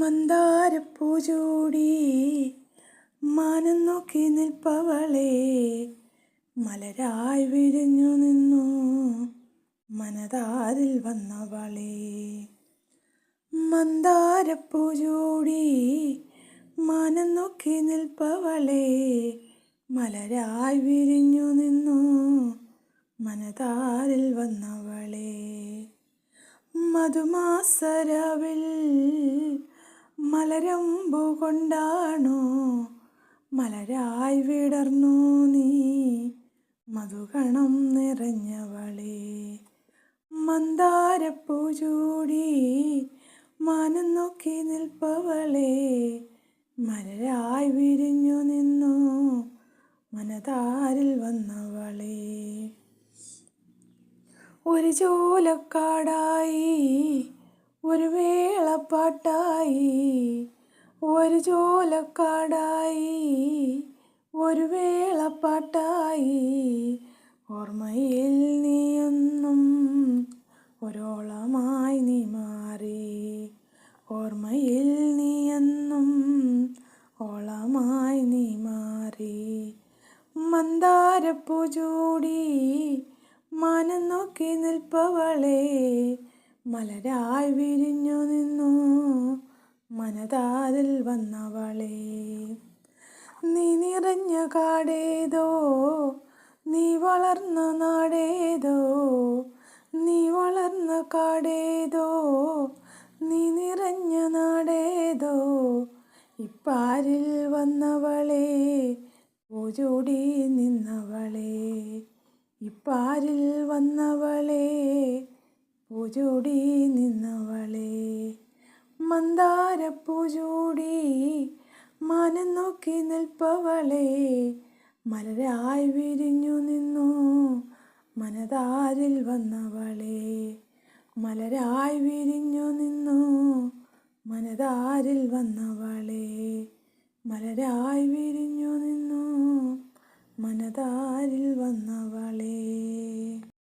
മന്ദാരപ്പൂ ചൂടി മാനം നോക്കി നിൽപ്പവളെ, മലരായി വിരിഞ്ഞു നിന്നു മനതാരിൽ വന്നവളെ. മന്ദാരപ്പൂ ചൂടി മാനം നോക്കി നിൽപ്പവളെ, മലരായി വിരിഞ്ഞു നിന്നു മനതാരിൽ വന്നവളെ. മധുമാസരാവിൽ മലരമ്പു കൊണ്ടാണോ മലരായി വിടർന്നു നീ മധുകണം നിറഞ്ഞവളെ. മന്ദാരപ്പൂ ചൂടി മാനം നോക്കി നിൽപ്പവളെ, മലരായി വിരിഞ്ഞു നിന്നു മനതാരിൽ വന്നവളെ. ഒരു ചോലക്കാടായി ഒരു വേളപ്പാട്ടായി, ഒരു ചോലക്കാടായി ഒരു വേളപ്പാട്ടായി, ഓർമ്മയിൽ നീയെന്നും ഒരോളമായി നീ മാറി, ഓർമ്മയിൽ നീയെന്നും ഓളമായി നീ മാറി. മന്ദാരപ്പൂ ചൂടി മാനം നോക്കി നിൽപ്പവളെ, മലരായി വിരിഞ്ഞു നിന്നു മനതാരിൽ വന്നവളെ. നീ നിറഞ്ഞ കാടേതോ, നീ വളർന്ന നാടേതോ, നീ വളർന്ന കാടേതോ, നീ നിറഞ്ഞ നാടേതോ, ഇപ്പാരിൽ വന്നവളെ പൂചൂടി നിന്നവളെ, ഇപ്പാരിൽ വന്നവളെ പൂചൂടി നിന്നവളെ. മന്ദാരപ്പൂ ചൂടി മാനം നോക്കി നിൽപ്പവളെ, മലരായി വിരിഞ്ഞു നിന്നു മനതാരിൽ വന്നവളെ, മലരായി വിരിഞ്ഞു നിന്നു മനതാരിൽ വന്നവളെ, മലരായി വിരിഞ്ഞു നിന്നു മനതാരിൽ വന്നവളെ.